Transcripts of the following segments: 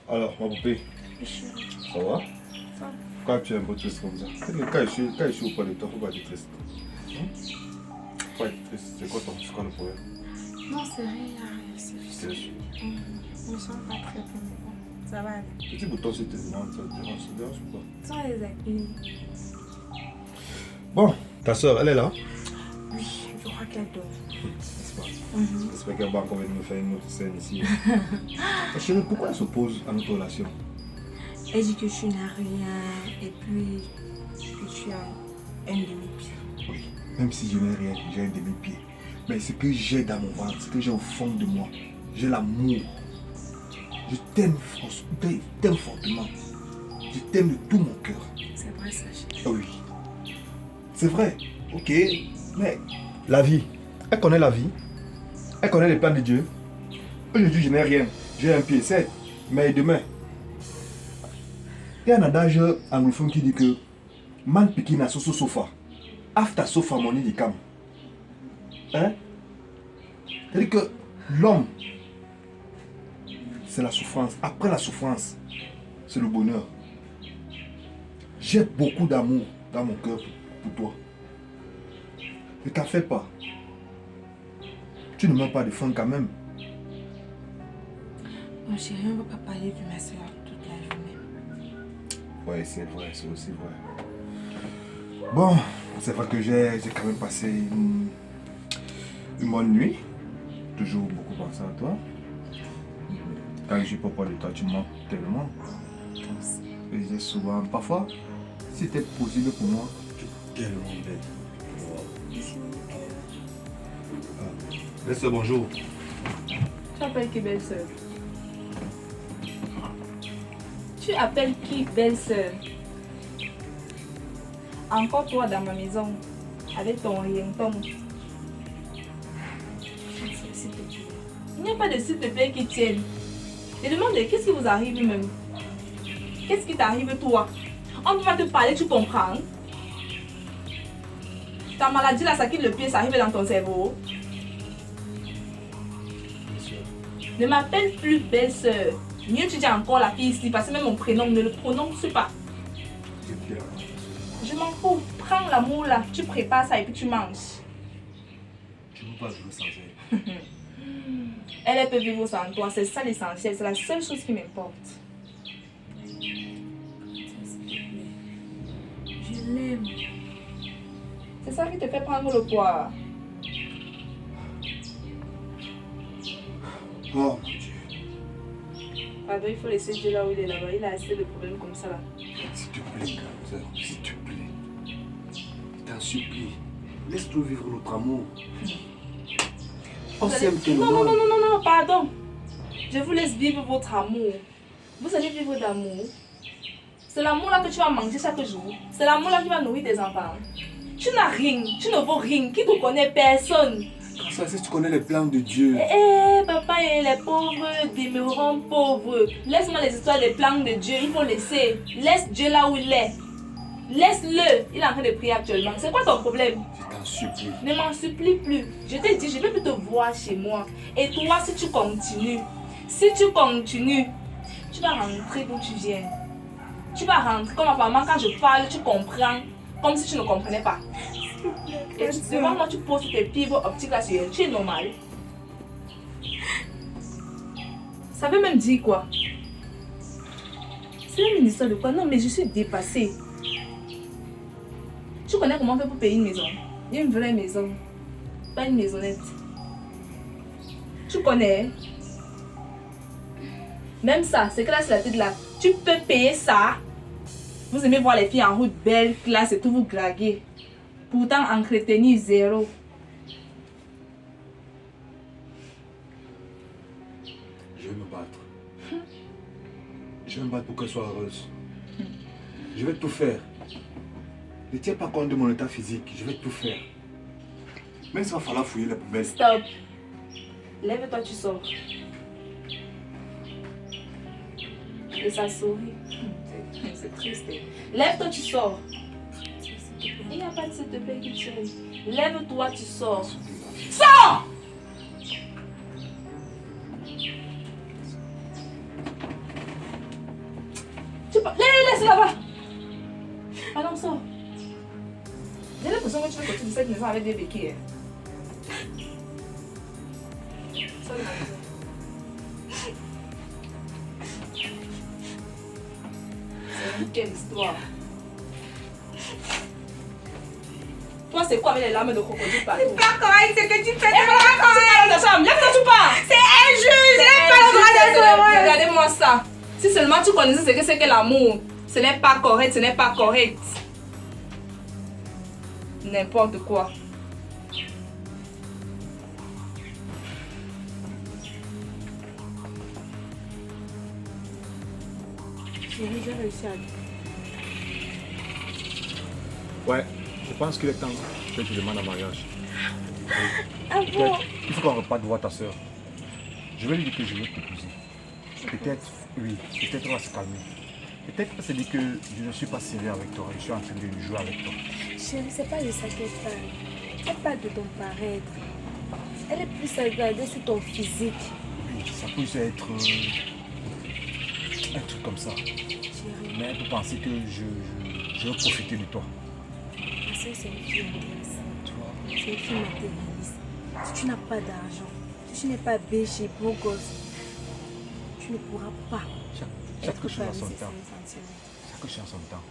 Alors, ma poupée, ça va? Ça. Pourquoi tu es un peu triste comme ça? Quand je suis auprès de toi, faut pas être triste. Faut pas être triste. C'est quoi le problème? Non, c'est rien, c'est juste. Je me sens pas très bien, mais bon, ça va aller. Petit bouton, si tu te demandes, ça te dérange ou pas? Sans les accueillir. Bon, ta soeur, elle est là? Oui, je crois qu'elle dort. N'est-ce pas? J'espère qu'elle va encore venir me faire une autre scène ici. Chérie, pourquoi elle s'oppose à notre relation? Elle dit que je n'ai rien et puis que tu as un demi-pied. Oui, même si je n'ai rien, j'ai un demi-pied. Mais ce que j'ai dans mon ventre, ce que j'ai au fond de moi, j'ai l'amour. Je t'aime fortement. Je t'aime de tout mon cœur. C'est vrai ça, chérie. Ah oui. C'est vrai. Ok. Mais la vie, elle connaît la vie. Elle connaît les plans de Dieu. Aujourd'hui, je n'ai rien. J'ai un pied, certes. Mais demain, il y a un adage anglophone qui dit que man pikin na soso sofa. After sofa money di come. Hein? C'est-à-dire que l'homme, c'est la souffrance. Après la souffrance, c'est le bonheur. J'ai beaucoup d'amour dans mon cœur pour toi. Ne t'en fais pas. Tu ne meurs pas de faim quand même. Mon chéri, on ne va pas parler de ma soeur toute la journée. Oui, c'est vrai, c'est aussi vrai. Bon, c'est vrai que j'ai quand même passé une bonne nuit. Toujours beaucoup pensé à toi. Quand je suis pas près de toi, tu me manques tellement. Et j'ai souvent, parfois, si c'était possible pour moi, tu es tellement belle. Laisse bonjour. Tu appelles qui belle-sœur? Tu appelles qui belle-sœur? Encore toi dans ma maison, avec ton rien-ton. Il n'y a pas de s'il te plaît qui tienne. Je demande qu'est-ce qui vous arrive même? Qu'est-ce qui t'arrive toi? On va te parler, tu comprends? Ta maladie là, ça quitte le pied, ça arrive dans ton cerveau. Ne m'appelle plus belle-sœur. Mieux tu dis encore la fille ici, parce que même mon prénom, ne le prononce pas. Je m'en fous. Prends l'amour là, tu prépares ça et puis tu manges. Je ne veux pas jouer sans elle. Elle peut vivre sans toi, c'est ça l'essentiel, c'est la seule chose qui m'importe. Je l'aime. C'est ça qui te fait prendre le poids. Oh mon Dieu. Pardon, il faut laisser Dieu là où il est là-bas. Il a assez de problèmes comme ça là. S'il te plaît, sœur, s'il te plaît. Je t'en supplie. Laisse-nous vivre notre amour. On s'aime tellement. Non, pardon. Je vous laisse vivre votre amour. Vous allez vivre d'amour. C'est l'amour là que tu vas manger chaque jour. C'est l'amour là qui va nourrir tes enfants. Tu n'as rien, tu ne vaux rien. Qui te connaît? Personne. Comme ça, si tu connais les plans de Dieu. Papa et les pauvres demeureront pauvres. Laisse-moi les histoires des plans de Dieu. Il faut laisser. Laisse Dieu là où il est. Laisse-le. Il est en train de prier actuellement. C'est quoi ton problème? Je t'en supplie. Ne m'en supplie plus. Je t'ai dit, je ne vais plus te voir chez moi. Et toi, si tu continues, tu vas rentrer d'où tu viens. Tu vas rentrer comme apparemment quand je parle, tu comprends. Comme si tu ne comprenais pas. Et devant moi, tu poses tes fibres optiques là sur elle. Tu es normal. Ça veut même dire quoi? C'est même une histoire de quoi? Non, mais je suis dépassée. Tu connais comment on fait pour payer une maison? Une vraie maison. Pas une maisonnette. Tu connais? Même ça, c'est que là, c'est la tête là. Tu peux payer ça. Vous aimez voir les filles en route belle, classe et tout, vous glaguer. Pourtant, entretenir zéro. Je vais me battre. Je vais me battre pour qu'elle soit heureuse. Je vais tout faire. Ne tiens pas compte de mon état physique. Je vais tout faire. Même s'il va falloir fouiller les poubelles. Stop. Lève-toi, tu sors. Et ça sourit. C'est triste. Lève-toi, tu sors. Il n'y a pas de s'il te plaît qui tire. Lève-toi, tu sors. Sors! pas. Laisse là-bas. Allons, sors. J'ai l'impression que tu veux sortir de cette maison avec des béquilles. Sors de ma maison. Quelle histoire. Toi, c'est quoi avec les larmes de crocodile partout? C'est pas correct ce que tu fais. Lève-toi, tu pars. C'est injuste. J'ai pas le droit d'être heureuse. Regardez-moi ça. Si seulement tu connaissais ce que c'est que l'amour, ce n'est pas correct, ce n'est pas correct. N'importe quoi. J'ai déjà réussi à dire. Ouais, je pense qu'il est temps que tu demandes un mariage. Ah bon? Peut-être, il faut qu'on reparte voir ta soeur. Je vais lui dire que je veux t'épouser. Peut-être, oui, peut-être on va se calmer. Peut-être que c'est dit que je ne suis pas sévère avec toi, je suis en train de jouer avec toi. Chérie, c'est pas de ça qu'elle parle. Elle parle de ton paraître. Elle est plus regardée sur ton physique. Oui, ça peut être un truc comme ça. Chérie, Mais elle peut penser que je veux profiter de toi. ma soeur, c'est une fille intéressante. Tu vois? C'est une fille matérialiste. Si tu n'as pas d'argent, si tu n'es pas béché, beau gosse, tu ne pourras pas Chaque chose parmi a son ces temps. sentiments. Chaque chose a son temps.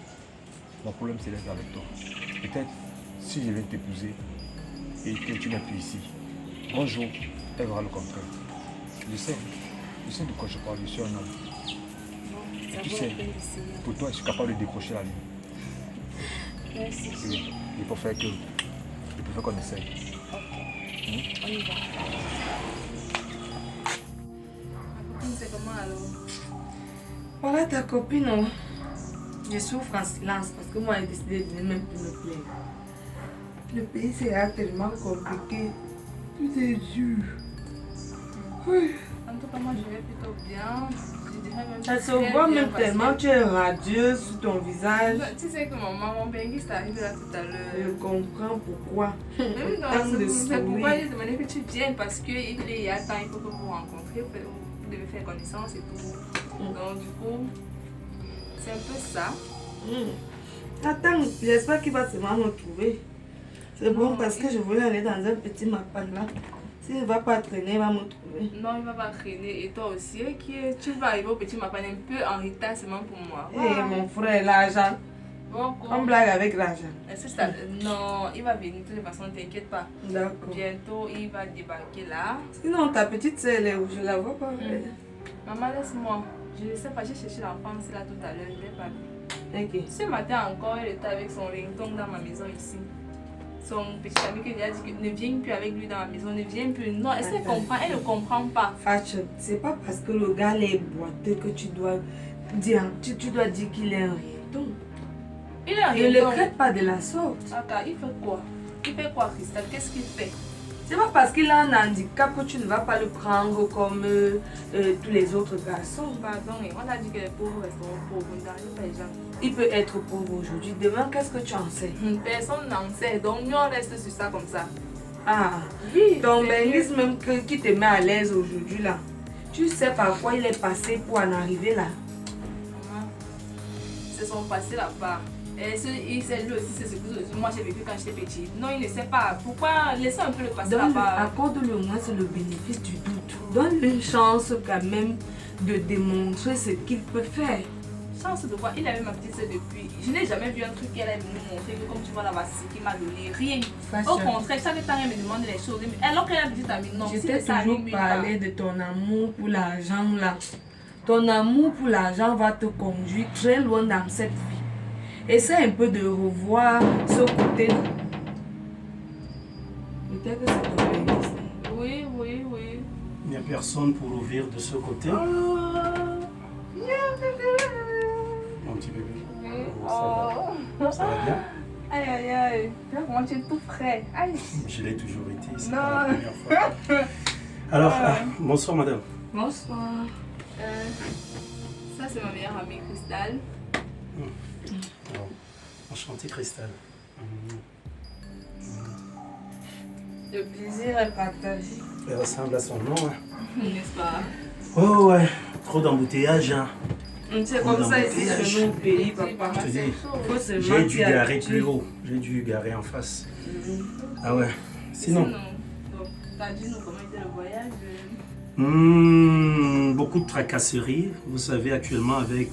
Mon problème c'est d'être avec toi. Peut-être si je viens t'épouser et que tu n'es plus ici, un jour, elle verra le contraire. Je sais de quoi je parle, je suis un homme. Bon, ça Tu vaut sais, la peine d'essayer. pour toi, je suis capable de décrocher la ligne. Merci. Et il faut faire que, il faut faire qu'on essaye. On y va. C'est comment alors? Voilà ta copine, oh. Je souffre en silence parce que moi j'ai décidé de ne même plus me plaindre. Le pays c'est tellement compliqué. Tout est dur. Oui. En tout cas, moi je vais plutôt bien. Je dirais même Ça se très voit bien même parce tellement, que- tu es radieuse sur ton visage. Tu sais que mon benguiste arrive là tout à Je l'heure. comprends pourquoi. Même dans Tant de c'est pourquoi sourire. j'ai demandé que tu viennes parce qu'il y a temps, il faut que vous vous rencontriez, vous devez faire connaissance et tout. Donc du coup, c'est un peu ça. Attends, j'espère qu'il va seulement me trouver. C'est bon parce que je voulais aller dans un petit mapan là. S'il ne va pas traîner, il va me trouver. Non, il va pas traîner. Et toi aussi, tu vas arriver au petit mapan un peu en retard seulement pour moi. Et mon frère, l'argent. Bon, On blague avec l'argent. est-ce que ça... Non, il va venir de toute façon, t'inquiète pas. D'accord. Bientôt, il va débarquer là. Sinon, ta petite soeur, elle est où? Je la vois pas. Maman, laisse-moi. Je ne sais pas, j'ai cherché l'enfant, c'est là tout à l'heure, je ne l'ai pas vu. Ok. Ce matin encore, elle était avec son ringtone dans ma maison ici. Son petit ami qui lui a dit que ne viens plus avec lui dans ma maison, ne viens plus. Non, est-ce qu'elle comprend? Elle ne comprend pas. Fashion, c'est pas parce que le gars est boiteux que tu dois dire, tu dois dire qu'il est un ringtone. Il est en Et ne le ringtone. traite pas de la sorte. Attends, il fait quoi? Il fait quoi, Christelle? Qu'est-ce qu'il fait? C'est pas parce qu'il a un handicap que tu ne vas pas le prendre comme tous les autres garçons. Pardon, on a dit que les pauvres resteront pauvres, on n'arrive pas les gens. Il peut être pauvre aujourd'hui. Demain, qu'est-ce que tu en sais? Personne n'en sait, donc nous on reste sur ça comme ça. Ah, Oui, ton c'est bénisse même qui te met à l'aise aujourd'hui là. Tu sais par quoi il est passé pour en arriver là. Maman, c'est son passé là-bas. Et il sait lui aussi, c'est ce que moi j'ai vécu quand j'étais petite. Non, il ne sait pas. Pourquoi laisser un peu le passé là-bas? Accorde-lui au moins le bénéfice du doute. Donne-lui une chance quand même de démontrer ce qu'il peut faire. Chance de quoi? Il avait ma petite soeur depuis. Je n'ai jamais vu un truc qu'elle a nous montrer que comme tu vois là-bas, c'est ce qu'il m'a donné. Rien. Au contraire, chaque temps elle me demande les choses. Alors qu'elle a dit à non, Je si t'ai ça toujours arrive, parlé de ton amour pour l'argent là. Ton amour pour l'argent va te conduire très loin dans cette vie. Essaie un peu de revoir ce côté. Peut-être que c'est ton bénéfice. Oui, oui, oui. Il n'y a personne pour ouvrir de ce côté. Oh. Mon petit bébé. Oui. Ça va? Ça va bien? Aïe, aïe, aïe. Regarde comment tu es tout frais. Aïe. Je l'ai toujours été, c'est Non. pas la première fois. Alors, bonsoir madame. Bonsoir. Ça, c'est ma meilleure amie, Cristal. Alors, enchanté Cristal. Le plaisir est partagé. Elle ressemble à son nom. Hein. N'est-ce pas? Oh ouais, trop d'embouteillage. Hein. C'est comme ça ici chez nous au pays, papa. Je te dis, Faut se j'ai dû mentir garer habitué. plus haut. J'ai dû garer en face. Ah ouais. Sinon, T'as dit nous comment était le voyage? beaucoup de tracasseries. Vous savez, actuellement, avec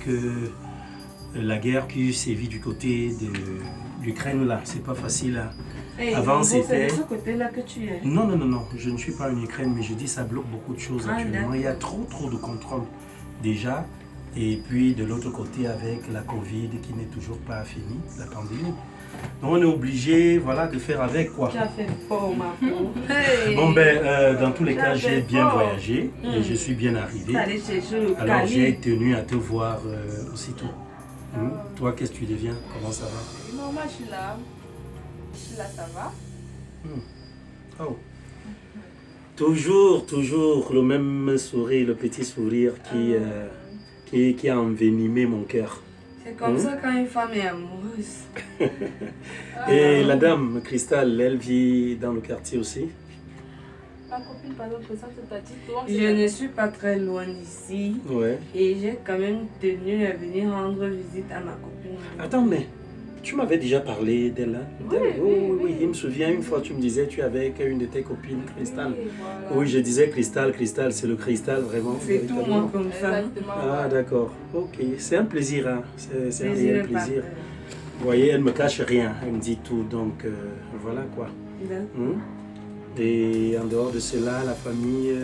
la guerre qui sévit du côté de l'Ukraine, là, c'est pas facile. Hein. Hey, Avant, Mambo, c'est c'était- de ce côté-là que tu es. Non, non, non, non, je ne suis pas en Ukraine, mais je dis ça bloque beaucoup de choses Ah, actuellement. d'accord. Il y a trop de contrôle déjà. Et puis de l'autre côté, avec la Covid qui n'est toujours pas finie, la pandémie. Donc on est obligé, voilà, de faire avec quoi. Tu as fait fort, ma pauvre. Hey. Bon ben, dans tous les cas, J'avais j'ai bien fort. voyagé et je suis bien arrivé. T'es allé chercher le Alors j'ai cali. tenu à te voir aussitôt. Toi, qu'est-ce que tu deviens? Comment ça va? Non, moi je suis là. Je suis là, ça va? Oh. Toujours le même sourire, le petit sourire qui a envenimé mon cœur. C'est comme ça quand une femme est amoureuse. Et la dame, Cristal, elle vit dans le quartier aussi. Ma copine, par exemple, ça c'est ta petite tour. Je ne suis pas très loin d'ici Ouais. et j'ai quand même tenu à venir rendre visite à ma copine. Attends, mais tu m'avais déjà parlé d'elle, hein? Oui, oui. Il me souvient une fois, tu me disais, tu es avec une de tes copines, Cristal. Oui, voilà. Oui, je disais Cristal, c'est le cristal, vraiment. C'est tout véritablement. moi comme ça. Exactement. Ah, voilà. d'accord. Ok, c'est un plaisir, hein? C'est un Plaisir réel de plaisir. partager. Vous voyez, elle me cache rien, elle me dit tout, donc voilà quoi. D'accord. Hmm? Et en dehors de cela, la famille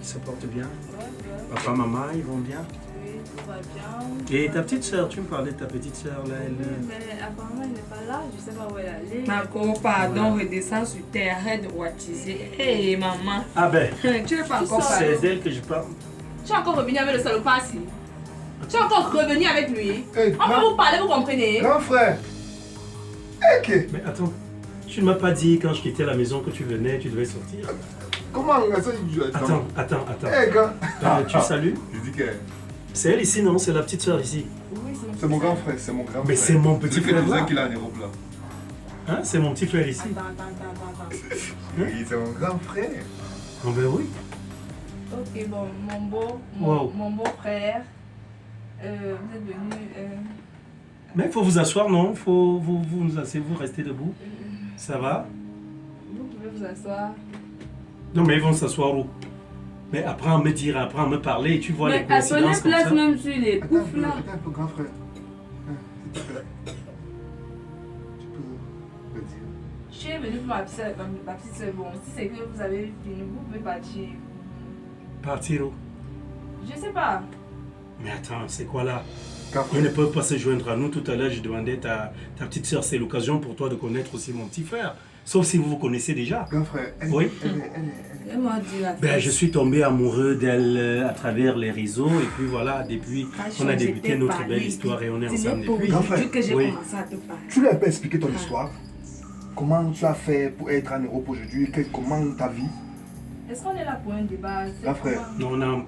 se porte bien. Ouais, ouais. Papa, maman, ils vont bien. Oui, tout va bien. Et ta petite soeur, tu me parlais de ta petite soeur là, elle. Mais apparemment, elle n'est pas là. Je sais pas où elle est allée. Ma pauvre, pardon, redescends sur terre, arrête de wattiser. Hé, maman. Ah ben, Tu n'es pas encore c'est parlé. d'elle que je parle. Tu es encore revenu avec le salopard ici. Tu es encore revenu avec lui. Hey, On va grand, vous parler, vous comprenez? grand frère. Ok. Mais attends, tu ne m'as pas dit quand je quittais la maison que tu venais, tu devais sortir. Comment ça Attends. Hey, gars. Tu salues? Je dis que C'est elle ici, non? C'est la petite soeur ici. Oui, c'est mon grand frère, c'est mon grand frère. Mais c'est mon petit frère là. qu'il a en Europe là. Hein? C'est mon petit frère ici. Attends. Oui, c'est mon grand frère. Oh ben oui. Ok, bon, Wow. mon beau frère, vous êtes venu. Mais il faut vous asseoir, non? Faut vous nous asseyez, vous restez debout. Ça va? Vous pouvez vous asseoir. Non, mais ils vont s'asseoir où? Mais apprends à me dire, apprends à me parler, tu vois les Mais à son coïncidences comme place ça. même sur les Attends poufs là. un peu, grand frère. S'il te plaît. Tu peux le dire. Je suis venue pour ma petite soeur. Bon, si c'est que vous avez fini, vous pouvez partir. Partir où? Je sais pas. Mais attends, c'est quoi là? Grand Ils ne frère. peuvent pas se joindre à nous. Tout à l'heure, je demandais ta petite soeur, c'est l'occasion pour toi de connaître aussi mon petit frère. Sauf si vous vous connaissez déjà. Grand frère. Oui. Elle m'a dit la Ben, je suis tombé amoureux d'elle à travers les réseaux et puis voilà, depuis on a débuté notre belle histoire et on est ensemble depuis. Grand frère. que j'ai Oui. commencé à te parler. Tu lui as pas expliqué ton histoire? Comment tu as fait pour être en Europe aujourd'hui? Comment ta vie? Est-ce qu'on est là pour un débat? C'est Grand frère. comment? Non,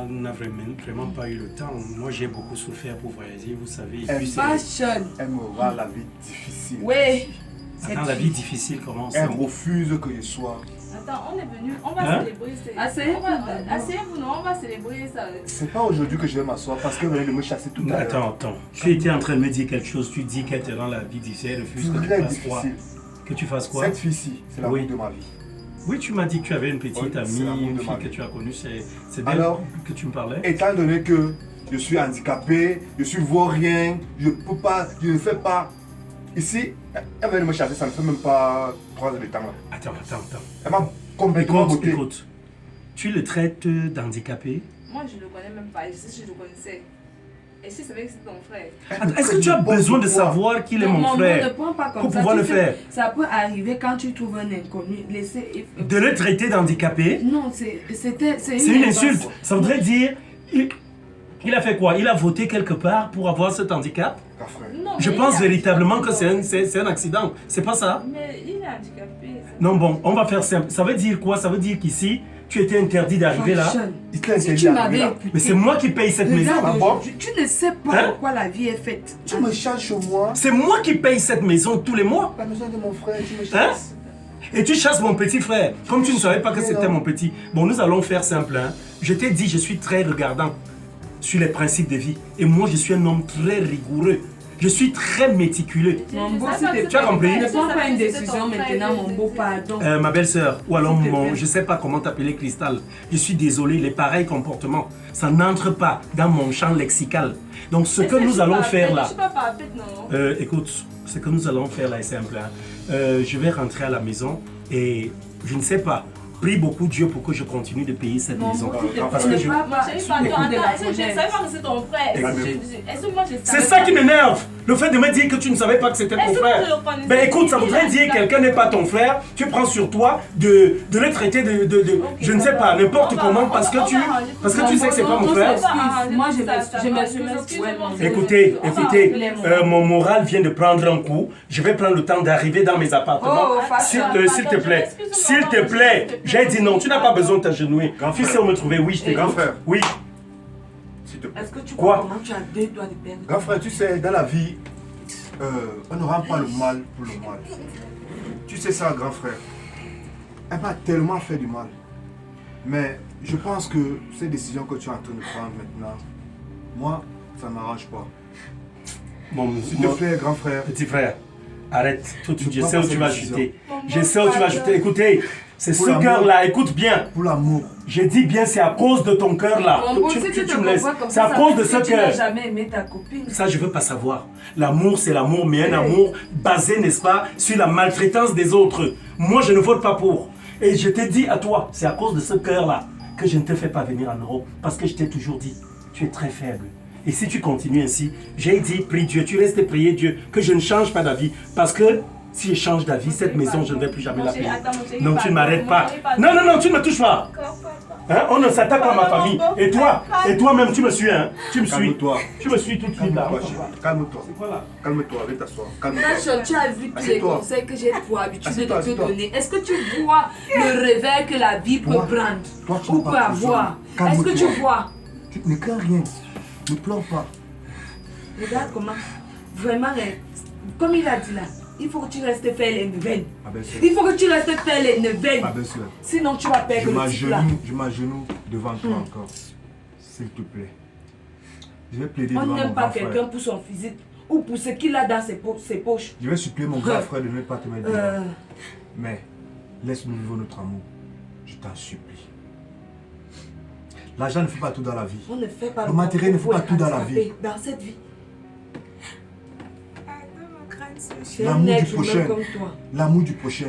on n'a vraiment pas eu le temps. Moi, j'ai beaucoup souffert pour voyager, vous savez. Et Elle puis, c'est- Fashion. Elle me rend la vie difficile. Oui. Attends, la vie difficile commence. Elle refuse que je sois. Attends, on est venu, on va Hein? célébrer. Asseyez-vous. Asseyez-vous, non, on va célébrer ça. C'est pas aujourd'hui que je vais m'asseoir parce qu'elle venait de me chasser tout à l'heure. Attends. Tu étais en train de me dire quelque chose. Tu dis qu'elle te rend la vie difficile. Elle refuse que tu Très fasses quoi? difficile. Que tu fasses quoi? Cette fille-ci, c'est l'amour Oui. de ma vie. Oui, tu m'as dit que tu avais une petite Oui, c'est amie, l'amour une de fille ma que vie. tu as connue. C'est d'elle Alors, que tu me parlais? étant donné que je suis handicapé, je suis vaurien, je peux pas, je ne fais pas. Ici, elle vient de me chasser, ça ne fait même pas 3 heures de temps là. Attends. Elle m'a complètement beauté. Écoute. Tu le traites d'handicapé? Moi, je le connais même pas. Je sais si je le connaissais. Et si c'est vrai que c'est ton frère. Attends, est-ce que tu as besoin de savoir qu'il est Non, mon maman, frère ne prends pas comme pour ça. pouvoir Tu le sais, faire? Ça peut arriver quand tu trouves un inconnu. Laissez. De le traiter d'handicapé, Non, c'est c'est une insulte. Ça voudrait dire, il a fait quoi? Il a voté quelque part pour avoir cet handicap? Grand frère. Non, Je mais pense il est véritablement que handicapé. c'est un accident. C'est pas ça? Mais il est handicapé. Non, bon, on va faire simple. Ça veut dire quoi? Ça veut dire qu'ici, tu étais interdit d'arriver là. Fashion. Il te l'a Si interdit tu d'arriver m'avais là. écouté. Mais c'est moi qui paye cette maison. Regarde Ah bon? aujourd'hui, tu ne sais pas Hein? pourquoi la vie est faite. Tu me chasses chez moi. C'est moi qui paye cette maison tous les mois. La maison de mon frère, tu me Hein? chasses. Et tu chasses mon petit frère, comme tu ne savais pas que Mais c'était non. mon petit. Bon, nous allons faire simple. Hein. Je t'ai dit, je suis très regardant. sur les principes de vie. Et moi, je suis un homme très rigoureux. Je suis très méticuleux. Mon beau, si Tu as compris? ne prends pas une décision maintenant, mon beau, pardon. Ma belle-sœur, ou alors S'il te mon, plaît. je sais pas comment t'appeler Cristal. Je suis désolé, les pareils comportements, ça n'entre pas dans mon champ lexical. Donc ce que nous allons faire là, Je suis pas parfaite, non. écoute, ce que nous allons faire là est simple. Hein. Je vais rentrer à la maison et je ne sais pas. Prie beaucoup Dieu pour que je continue de payer cette Mon maison. beau, s'il te Parce plaît, que ne je... pas Mon chéri, pardon, écoute de la attends, je ne promesse. savais pas que c'est ton frère. Est-ce que moi je savais? C'est ça qui m'énerve. Le fait de me dire que tu ne savais pas que c'était ton Est-ce que frère. je le connaissais? Ben écoute, ça voudrait dire que quelqu'un n'est pas ton frère. Tu prends sur toi de le traiter de je ne sais pas, n'importe comment parce que tu sais que c'est pas mon frère. Moi, je m'excuse pour elle, mon beau. Écoutez, Appelez-moi. mon moral vient de prendre un coup. Je vais prendre le temps d'arriver dans mes appartements. Oh, S'il te plaît, j'ai dit non, tu n'as pas besoin de t'agenouiller. Grand Tu frère. sais où me trouver, oui, je t'écoute. Grand frère. Oui. S'il te plaît. Est-ce que tu Quoi? vois comment tu as deux doigts de peine? Grand frère, tu sais, dans la vie, on ne rend pas le mal pour le mal. Tu sais ça, grand frère. Elle m'a tellement fait du mal. Mais je pense que ces décisions que tu es en train de prendre maintenant, moi, ça ne m'arrange pas. S'il te plaît, grand frère. Petit frère, arrête. Tout de suite, je prends sais où pas tu cette vas décision. chuter. Je sais où tu vas chuter. Écoutez, c'est Pour ce l'amour. cœur-là, écoute bien. Pour l'amour. Je dis bien, c'est à cause de ton cœur-là. Mon beau, si tu te me laisses. comprends comme C'est à ça, cause de veut ce dire que tu n'as cœur. jamais aimé ta copine. Ça, je veux pas savoir. L'amour, c'est l'amour, mais un amour basé, n'est-ce pas, sur la maltraitance des autres. Moi, je ne vote pas pour. Et je t'ai dit à toi, c'est à cause de ce cœur-là que je ne te fais pas venir en Europe. Parce que je t'ai toujours dit, tu es très faible. Et si tu continues ainsi, j'ai dit, prie Dieu, tu restes prier Dieu, que je ne change pas d'avis. Parce que si je change d'avis, cette maison, je ne vais plus jamais la payer. Non, tu ne m'arrêtes pas. Non, non, non, tu ne me touches pas. Hein? On ne s'attaque pas à ma famille. Et toi-même, tu me suis, hein? Tu me suis. Calme-toi. Tu me suis tout de suite là. Calme-toi, chérie. Calme-toi. C'est quoi là? Calme-toi, viens t'asseoir. Calme-toi. Rachel, tu as vu tous les Assieds-toi. conseils que j'ai pour habitude de Assieds-toi, te assieds-toi. donner. Est-ce que tu vois le réveil que la vie peut Toi, prendre toi, tu ou n'as pas peut besoin. avoir? Est-ce que tu Calme-toi. vois? Tu ne crains rien. Ne pleure pas. Regarde comment, vraiment, comme il a dit là, il faut que tu restes faire les neuvaines. Ma belle-sœur. Il faut que tu restes faire les neuvaines. Ma belle-sœur. Sinon, tu vas perdre le type là. Je m'agenouille devant toi encore. S'il te plaît. Je vais plaider On devant mon n'aime pas grand quelqu'un frère. pour son physique ou pour ce qu'il a dans ses poches. Je vais supplier mon grand frère de ne pas te mettre dedans. Euh, Mais laisse-nous vivre notre amour. Je t'en supplie. L'argent ne fait pas tout dans la vie. on ne fait pas Le matériel ne fait pour pas tout dans la rattraper vie. Dans cette vie, Nous j'ai un L'amour du être humain prochain. comme toi. L'amour du prochain.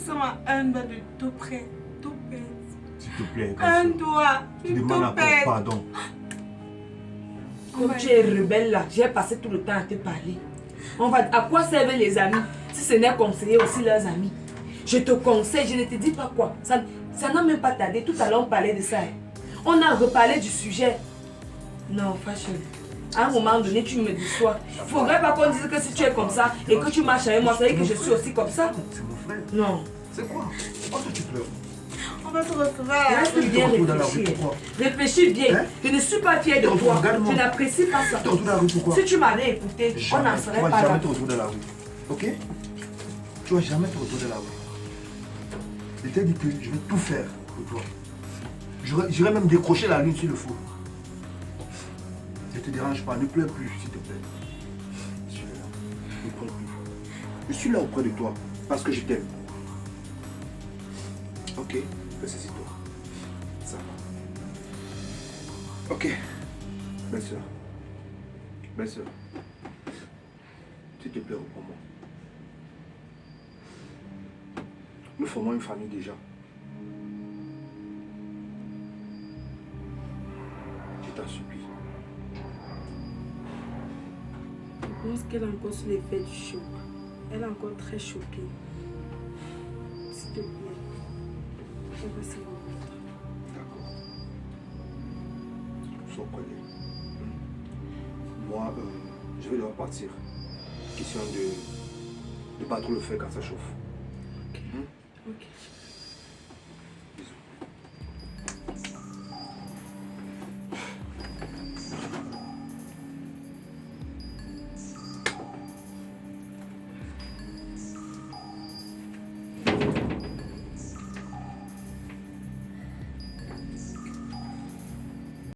sommes à un doigt de tout près, tout perdre. S'il te plaît, Un grand doigt frère. de Tu tout demandes encore perdre. pardon. Comme tu es rebelle là, j'ai passé tout le temps à te parler. À quoi servent les amis si ce n'est conseiller aussi leurs amis? Je te conseille, je ne te dis pas quoi. Ça n'a même pas tardé. Tout à l'heure, on parlait de ça. On a reparlé du sujet. Non, Fashion. À un moment donné, tu me déçois. Il ne faudrait pas qu'on dise que si tu es comme ça et que tu marches avec moi, ça veut dire que je suis aussi comme ça. C'est mon frère. Non. C'est quoi? Pourquoi tu pleures? On va se retrouver à la Reste bien retournes dans la rue, réfléchir. pourquoi? Réfléchis bien. Hein? Je ne suis pas fière de toi. Regarde-moi. Je n'apprécie pas ça. Tu te retrouves dans la rue pourquoi? Si tu m'avais écouté, on n'en Tu serait vas pas là. jamais te retrouver dans la rue. Ok? Tu vas jamais te retrouver dans la rue. Je t'ai dit que je vais tout faire pour toi. J'irai même décrocher la lune s'il le faut. Ne te dérange pas, ne pleure plus, s'il te plaît. Je suis là. Ne pleure plus. Je suis là auprès de toi parce que je t'aime. Ok? Ressaisis-toi. Ça va. Ok. Belle soeur. Belle soeur. S'il te plaît, reprends-moi. Nous formons une famille déjà. Je t'en supplie. Je pense qu'elle est encore sous l'effet du choc. Elle est encore très choquée. S'il te plaît, elle va se remettre. D'accord. Sois collé. Moi, je vais devoir partir. Question de ne pas trop le faire quand ça chauffe. Ok.